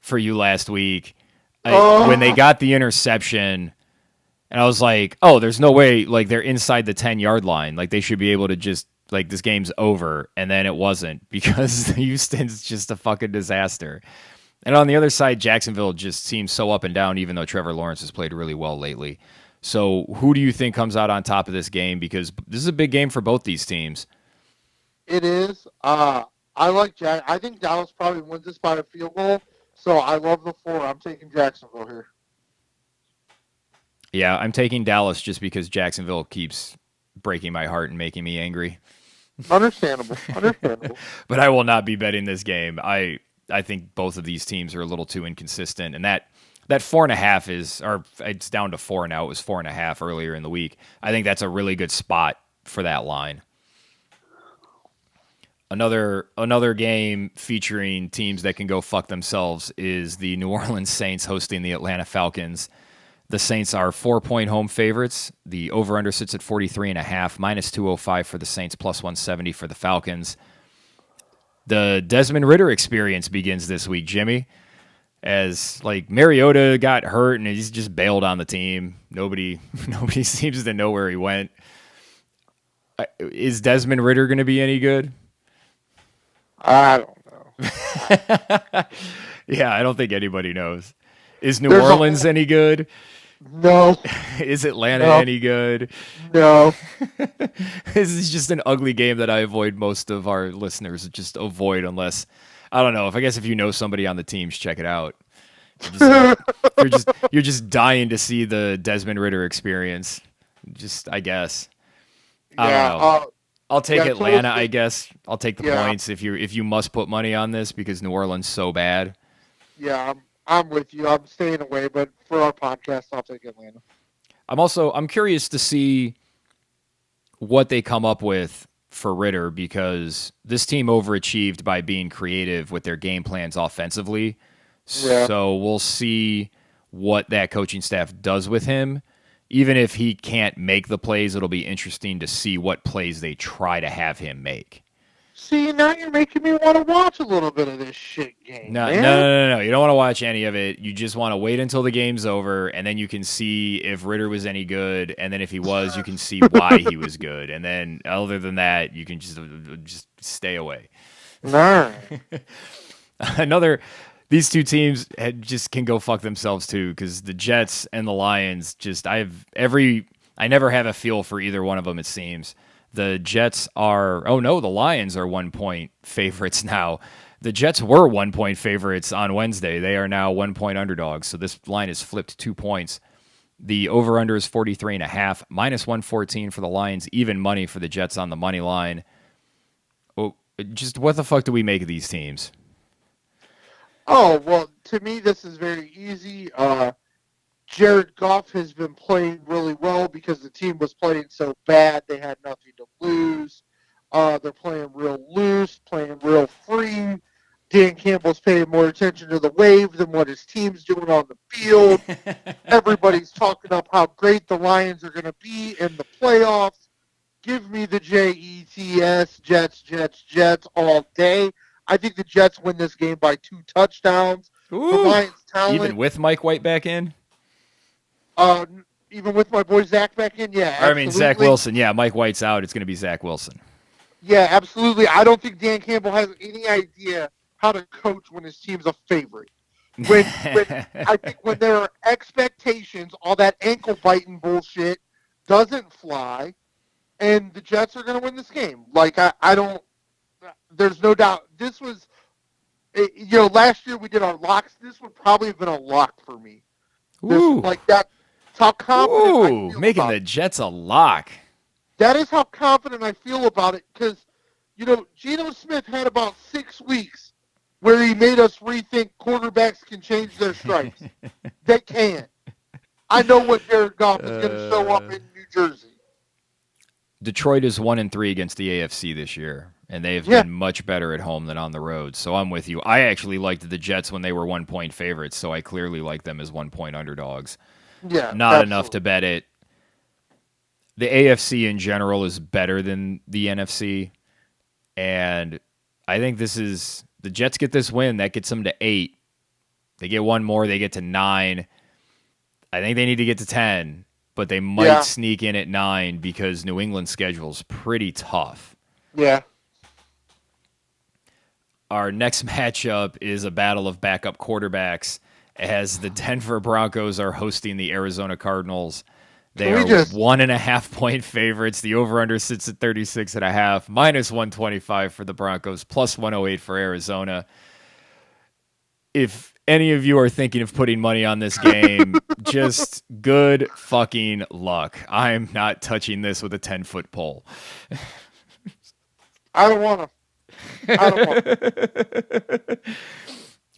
for you last week when they got the interception. And I was like, oh, there's no way. Like, they're inside the 10-yard line. Like, they should be able to just, like, this game's over. And then it wasn't because Houston's just a fucking disaster. And on the other side, Jacksonville just seems so up and down, even though Trevor Lawrence has played really well lately. So who do you think comes out on top of this game? Because this is a big game for both these teams. It is. I like Jack. I think Dallas probably wins this by a field goal. So I love the 4. I'm taking Jacksonville here. Yeah, I'm taking Dallas just because Jacksonville keeps breaking my heart and making me angry. Understandable. But I will not be betting this game. I think both of these teams are a little too inconsistent, and that 4.5 is, or it's down to 4 now. It was 4.5 earlier in the week. I think that's a really good spot for that line. Another game featuring teams that can go fuck themselves is the New Orleans Saints hosting the Atlanta Falcons. The Saints are 4-point home favorites. The over-under sits at 43.5, minus 205 for the Saints, plus 170 for the Falcons. The Desmond Ridder experience begins this week, Jimmy, as like Mariota got hurt and he's just bailed on the team. Nobody seems to know where he went. Is Desmond Ridder going to be any good? I don't know. Yeah, I don't think anybody knows. Is New Orleans any good? No. Is Atlanta No. any good? No. This is just an ugly game that I avoid most of our listeners just avoid unless I don't know. If I guess if you know somebody on the teams, check it out. You're just dying to see the Desmond Ritter experience. Just I guess. I don't Yeah. know. I'll take Yeah. Atlanta, I guess. I'll take the Yeah. points if you must put money on this because New Orleans so bad. Yeah. I'm with you. I'm staying away, but for our podcast, I'll take Atlanta. I'm curious to see what they come up with for Ritter because this team overachieved by being creative with their game plans offensively. Yeah. So we'll see what that coaching staff does with him. Even if he can't make the plays, it'll be interesting to see what plays they try to have him make. See, now you're making me want to watch a little bit of this shit game. No. You don't want to watch any of it. You just want to wait until the game's over, and then you can see if Ritter was any good, and then if he was, you can see why he was good, and then other than that, you can just stay away. All right. These two teams just can go fuck themselves too, because the Jets and the Lions I never have a feel for either one of them. It seems. The Jets are, the Lions are 1 point favorites now. The Jets were 1 point favorites on Wednesday. They are now 1 point underdogs. So this line is flipped 2 points. The over-under is 43.5, minus 114 for the Lions, even money for the Jets on the money line. Oh, just what the fuck do we make of these teams? Oh, well, to me, this is very easy. Jared Goff has been playing really well because the team was playing so bad they had nothing to lose. They're playing real loose, playing real free. Dan Campbell's paying more attention to the wave than what his team's doing on the field. Everybody's talking up how great the Lions are going to be in the playoffs. Give me the Jets, Jets all day. I think the Jets win this game by 2 touchdowns. Ooh, the Lions' talent, even with Mike White back in? Even with my boy Zach back in, yeah. Absolutely. I mean, Zach Wilson. Yeah, Mike White's out. It's going to be Zach Wilson. Yeah, absolutely. I don't think Dan Campbell has any idea how to coach when his team's a favorite. I think when there are expectations, all that ankle-biting bullshit doesn't fly, and the Jets are going to win this game. Like, I don't – there's no doubt. This was – last year we did our locks. This would probably have been a lock for me. Ooh. Like that. How confident I feel making about the Jets a lock. That is how confident I feel about it because, Geno Smith had about 6 weeks where he made us rethink quarterbacks can change their stripes. They can't. I know what Jared Goff is going to show up in New Jersey. Detroit is 1-3 against the AFC this year, and they have been much better at home than on the road. So I'm with you. I actually liked the Jets when they were 1 point favorites, so I clearly like them as 1 point underdogs. Yeah, not absolutely. enough to bet it. The AFC in general is better than the NFC, and I think the Jets get this win. That gets them to 8. They get one more, they get to 9. I think they need to get to 10, but they might sneak in at 9 because New England's schedule is pretty tough. Yeah. Our next matchup is a battle of backup quarterbacks as the Denver Broncos are hosting the Arizona Cardinals. They are 1.5 point favorites. The over-under sits at 36.5, minus 125 for the Broncos, plus 108 for Arizona. If any of you are thinking of putting money on this game, just good fucking luck. I'm not touching this with a 10-foot pole. I don't want to.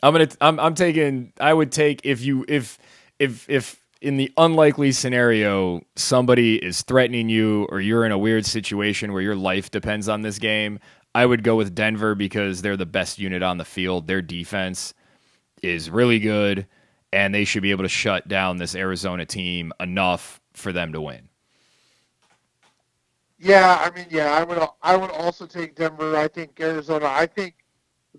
I would take if in the unlikely scenario somebody is threatening you or you're in a weird situation where your life depends on this game, I would go with Denver because they're the best unit on the field. Their defense is really good, and they should be able to shut down this Arizona team enough for them to win. Yeah, I would also take Denver. I think Arizona. I think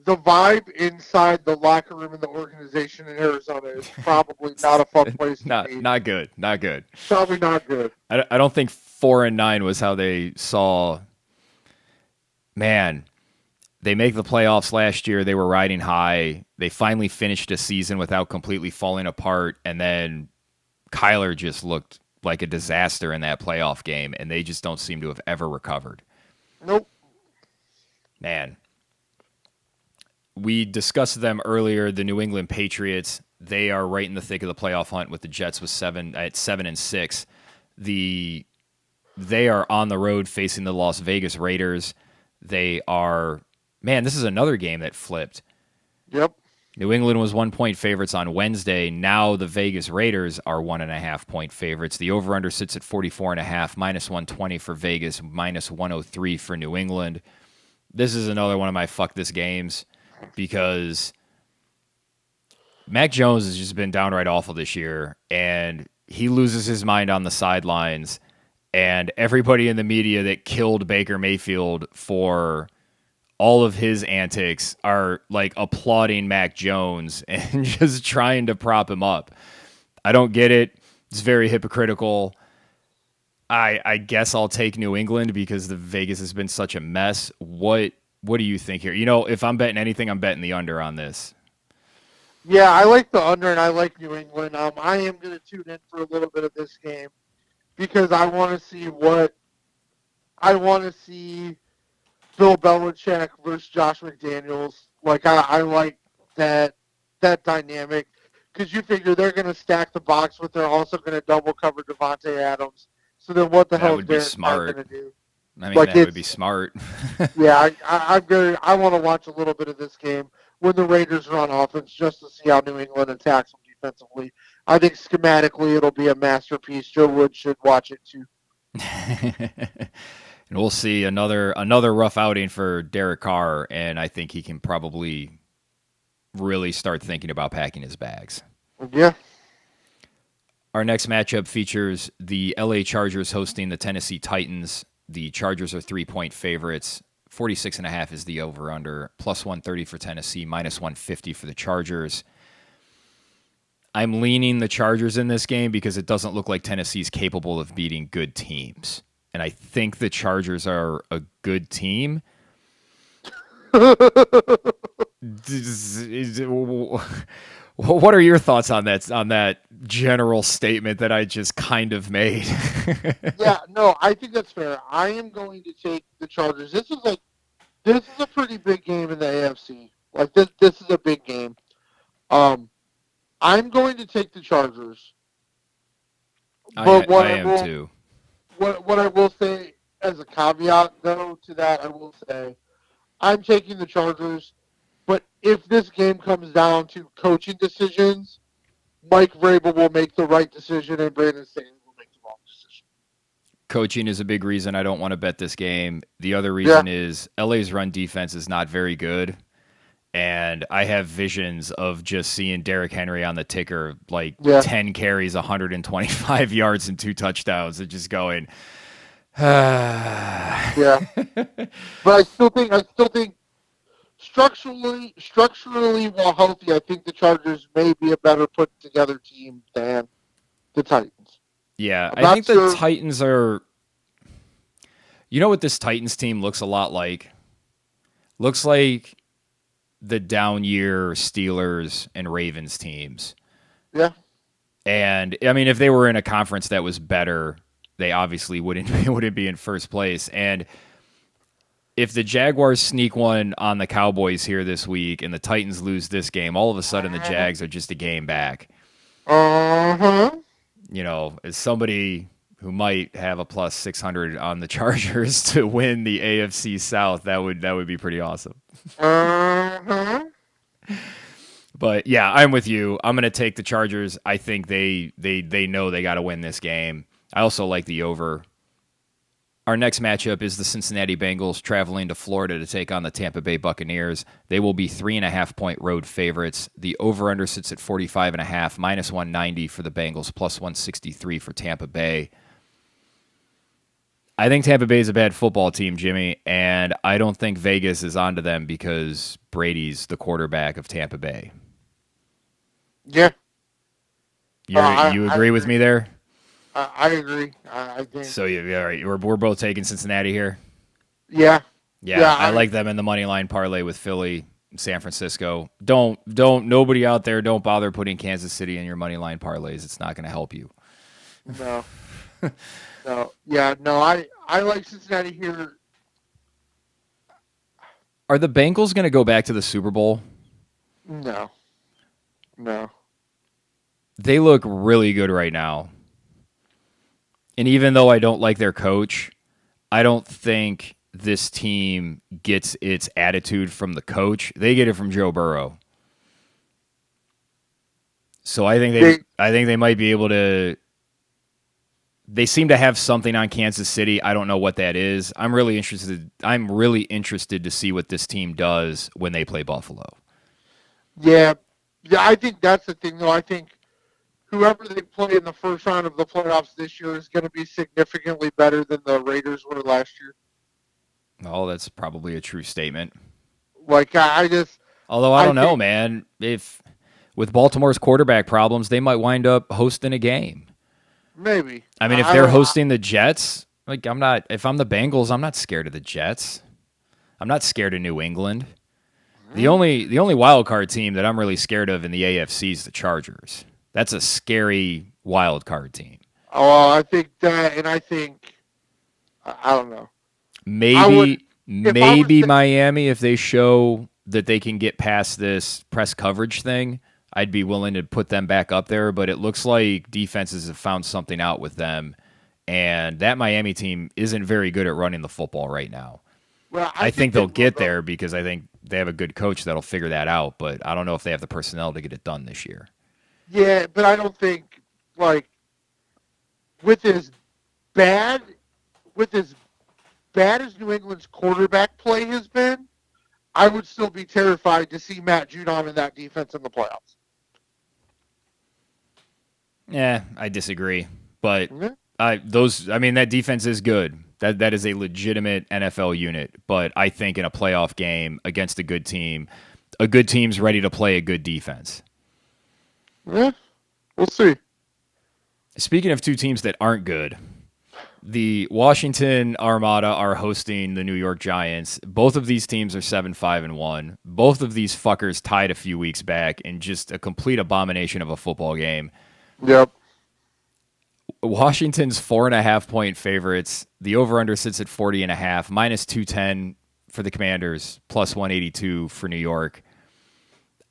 the vibe inside the locker room and the organization in Arizona is probably not a fun place to be. Not good. Probably not good. I don't think 4-9 was how they saw. Man, they make the playoffs last year. They were riding high. They finally finished a season without completely falling apart, and then Kyler just looked like a disaster in that playoff game, and they just don't seem to have ever recovered. Nope. Man. We discussed them earlier, the New England Patriots. They are right in the thick of the playoff hunt with the Jets with 7-6. They are on the road facing the Las Vegas Raiders. They are, man, this is another game that flipped. Yep. New England was 1-point favorites on Wednesday. Now the Vegas Raiders are 1.5-point favorites. The over-under sits at 44.5, minus 120 for Vegas, minus 103 for New England. This is another one of my fuck this games because Mac Jones has just been downright awful this year, and he loses his mind on the sidelines, and everybody in the media that killed Baker Mayfield for all of his antics are like applauding Mac Jones and just trying to prop him up. I don't get it. It's very hypocritical. I guess I'll take New England because the Vegas has been such a mess. What do you think here? You know, if I'm betting anything, I'm betting the under on this. Yeah, I like the under, and I like New England. I am going to tune in for a little bit of this game because I want to see Bill Belichick versus Josh McDaniels. Like, I like that dynamic because you figure they're going to stack the box, but they're also going to double cover Devontae Adams. So then what the hell is Derek Carr going to do? I mean, like that would be smart. Yeah, I want to watch a little bit of this game when the Raiders are on offense just to see how New England attacks them defensively. I think schematically it'll be a masterpiece. Joe Wood should watch it too. And we'll see another rough outing for Derek Carr, and I think he can probably really start thinking about packing his bags. Yeah. Our next matchup features the LA Chargers hosting the Tennessee Titans. The Chargers are 3-point favorites. 46.5 is the over-under. Plus 130 for Tennessee, minus 150 for the Chargers. I'm leaning the Chargers in this game because it doesn't look like Tennessee's capable of beating good teams. And I think the Chargers are a good team. What are your thoughts on that general statement that I just kind of made? Yeah, no, I think that's fair. I am going to take the Chargers. This is a pretty big game in the AFC. Like this is a big game. I'm going to take the Chargers. But I am too. What I will say as a caveat, though, to that, I will say I'm taking the Chargers. But if this game comes down to coaching decisions, Mike Vrabel will make the right decision and Brandon Staley will make the wrong decision. Coaching is a big reason I don't want to bet this game. The other reason is LA's run defense is not very good. And I have visions of just seeing Derrick Henry on the ticker, 10 carries, 125 yards, and 2 touchdowns, and just going, Yeah. But I still think structurally while healthy, I think the Chargers may be a better put together team than the Titans. Yeah, I think the Titans are. You know what this Titans team looks a lot like? Looks like the down year Steelers and Ravens teams. Yeah. And I mean, if they were in a conference that was better, they obviously wouldn't be in first place. And if the Jaguars sneak one on the Cowboys here this week and the Titans lose this game, all of a sudden the Jags are just a game back. Uh-huh. You know, as somebody who might have a plus 600 on the Chargers to win the AFC South, that would be pretty awesome. Uh-huh. But yeah, I'm with you. I'm going to take the Chargers. I think they know they got to win this game. I also like the over. Our next matchup is the Cincinnati Bengals traveling to Florida to take on the Tampa Bay Buccaneers. They will be 3.5-point road favorites. The over-under sits at 45.5, minus 190 for the Bengals, plus 163 for Tampa Bay. I think Tampa Bay is a bad football team, Jimmy, and I don't think Vegas is onto them because Brady's the quarterback of Tampa Bay. Yeah. You agree with me there? I agree. I think so. Yeah, all right. We're both taking Cincinnati here. Yeah. I like them in the money line parlay with Philly, San Francisco. Don't nobody out there. Don't bother putting Kansas City in your money line parlays. It's not going to help you. No. No. Yeah, no, I like Cincinnati here. Are the Bengals going to go back to the Super Bowl? No. No. They look really good right now. And even though I don't like their coach, I don't think this team gets its attitude from the coach. They get it from Joe Burrow. So I think they might be able to. They seem to have something on Kansas City. I don't know what that is. I'm really interested to see what this team does when they play Buffalo. Yeah. Yeah, I think that's the thing, though. I think whoever they play in the first round of the playoffs this year is going to be significantly better than the Raiders were last year. Oh, that's probably a true statement. Like, I just... Although I don't know, man. If with Baltimore's quarterback problems, they might wind up hosting a game. Maybe. I mean, if they're hosting the Jets, like if I'm the Bengals, I'm not scared of the Jets. I'm not scared of New England. The only wild card team that I'm really scared of in the AFC is the Chargers. That's a scary wild card team. Oh, I think that, and I think I don't know. Maybe Miami, if they show that they can get past this press coverage thing, I'd be willing to put them back up there. But it looks like defenses have found something out with them, and that Miami team isn't very good at running the football right now. Well, I think they'll get there because I think they have a good coach that'll figure that out, but I don't know if they have the personnel to get it done this year. Yeah, but I don't think, like, with as bad as New England's quarterback play has been, I would still be terrified to see Matt Judon in that defense in the playoffs. Yeah, I disagree. But that defense is good. That is a legitimate NFL unit. But I think in a playoff game against a good team's ready to play a good defense. Yeah, we'll see. Speaking of two teams that aren't good, the Washington Armada are hosting the New York Giants. Both of these teams are 7-5-1. Both of these fuckers tied a few weeks back in just a complete abomination of a football game. Yep. Washington's 4.5-point favorites. The over-under sits at 40.5, minus 210 for the Commanders, plus 182 for New York.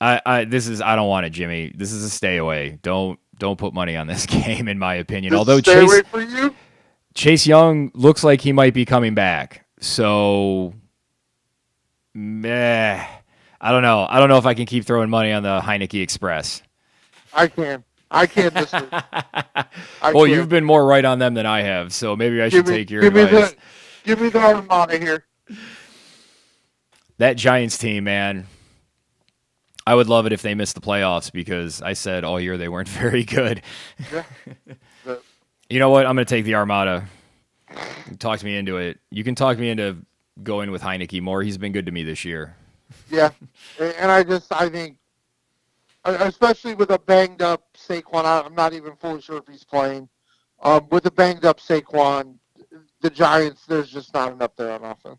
I don't want it, Jimmy. This is a stay away. Don't put money on this game, in my opinion. Although stay away for you? Chase Young looks like he might be coming back. So, I don't know. I don't know if I can keep throwing money on the Heineke Express. I can this week. You've been more right on them than I have, so maybe I should take your advice. Give me the Armada here. That Giants team, man. I would love it if they missed the playoffs because I said all year they weren't very good. Yeah. You know what? I'm going to take the Armada. Talk me into it. You can talk me into going with Heineke more. He's been good to me this year. Yeah, and I think, especially with a banged up Saquon, I'm not even fully sure if he's playing. With a banged up Saquon, the Giants, there's just not enough there on offense.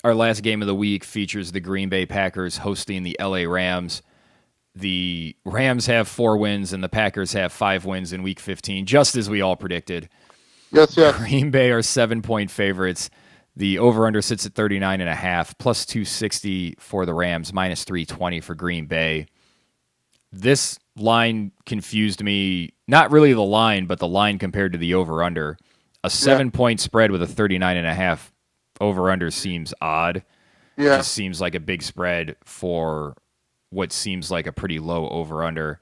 Our last game of the week features the Green Bay Packers hosting the LA Rams. The Rams have 4 wins and the Packers have 5 wins in Week 15, just as we all predicted. Yes. Green Bay are 7-point favorites. The over-under sits at 39.5, plus 260 for the Rams, minus 320 for Green Bay. This line confused me. Not really the line, but the line compared to the over-under. A 7-point spread with a 39.5 over-under seems odd. Yeah. It just seems like a big spread for what seems like a pretty low over-under.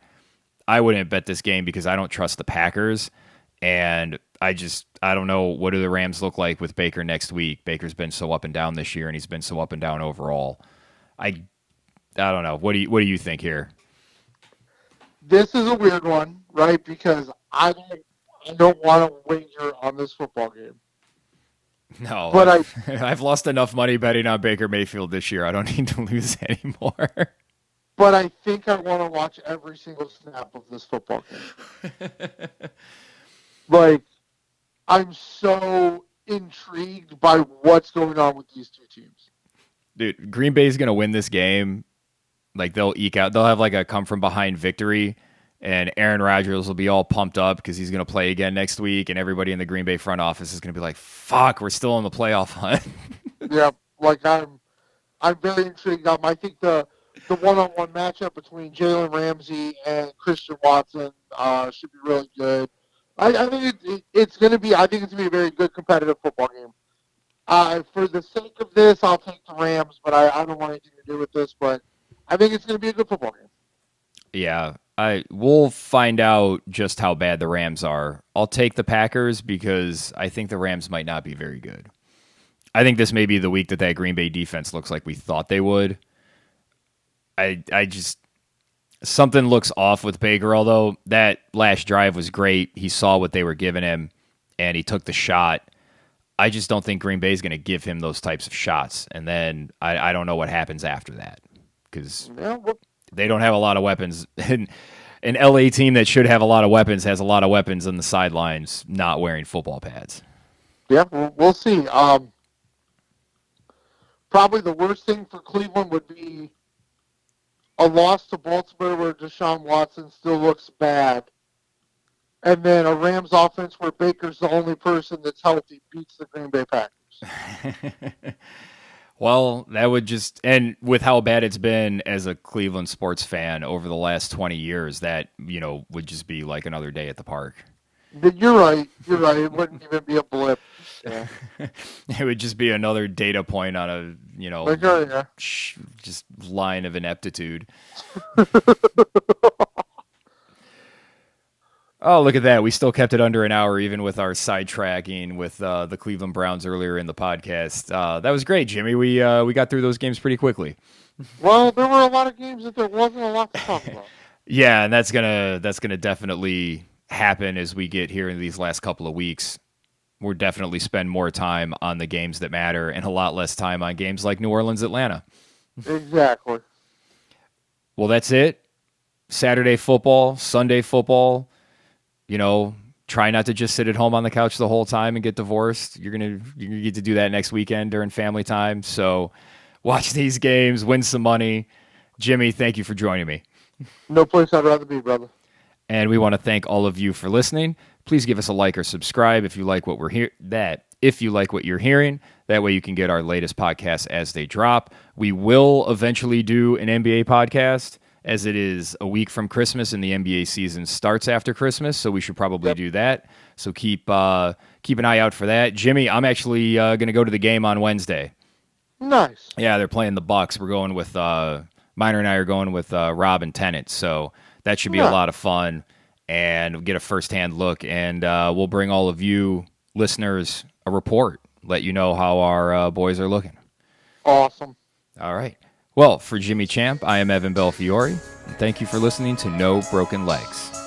I wouldn't bet this game because I don't trust the Packers, and I don't know what do the Rams look like with Baker next week. Baker's been so up and down this year, and he's been so up and down overall. I don't know. What do you think here? This is a weird one, right? Because I don't want to wager on this football game. No, but I've lost enough money betting on Baker Mayfield this year. I don't need to lose anymore. But I think I want to watch every single snap of this football game. Like, I'm so intrigued by what's going on with these two teams. Dude, Green Bay's going to win this game. Like, they'll eke out. They'll have, like, a come-from-behind victory. and Aaron Rodgers will be all pumped up because he's going to play again next week, and everybody in the Green Bay front office is going to be like, "Fuck, we're still in the playoff hunt." Yeah, like I'm very intrigued. I think the one-on-one matchup between Jalen Ramsey and Christian Watson should be really good. I think it's going to be. I think it's going to be a very good competitive football game. For the sake of this, I'll take the Rams, but I don't want anything to do with this. But I think it's going to be a good football game. Yeah, we'll find out just how bad the Rams are. I'll take the Packers because I think the Rams might not be very good. I think this may be the week that Green Bay defense looks like we thought they would. I just something looks off with Baker, although that last drive was great. He saw what they were giving him and he took the shot. I just don't think Green Bay is going to give him those types of shots. And then I don't know what happens after that because they don't have a lot of weapons. And an LA team that should have a lot of weapons has a lot of weapons on the sidelines not wearing football pads. Yeah, we'll see. Probably the worst thing for Cleveland would be a loss to Baltimore where Deshaun Watson still looks bad. And then a Rams offense where Baker's the only person that's healthy beats the Green Bay Packers. Well, that would just, and with how bad it's been as a Cleveland sports fan over the last 20 years, that, would just be like another day at the park. You're right. It wouldn't even be a blip. Yeah. It would just be another data point on a, just line of ineptitude. Oh, look at that. We still kept it under an hour, even with our sidetracking with the Cleveland Browns earlier in the podcast. That was great, Jimmy. We got through those games pretty quickly. Well, there were a lot of games that there wasn't a lot to talk about. Yeah, and that's gonna definitely happen as we get here in these last couple of weeks. We'll definitely spend more time on the games that matter and a lot less time on games like New Orleans, Atlanta. Exactly. Well, that's it. Saturday football, Sunday football. Try not to just sit at home on the couch the whole time and get divorced. You're gonna get to do that next weekend during family time. So watch these games, win some money. Jimmy, thank you for joining me. No place I'd rather be, brother. And we want to thank all of you for listening. Please give us a like or subscribe if you like what if you like what you're hearing. That way you can get our latest podcasts as they drop. We will eventually do an NBA podcast, as it is a week from Christmas and the NBA season starts after Christmas, so we should probably do that. So keep an eye out for that. Jimmy, I'm actually going to go to the game on Wednesday. Nice. Yeah, they're playing the Bucks. We're going with Miner and I are going with Rob and Tennant, so that should be a lot of fun and get a firsthand look. And we'll bring all of you listeners a report, let you know how our boys are looking. Awesome. All right. Well, for Jimmy Champ, I am Evan Belfiore, and thank you for listening to No Broken Legs.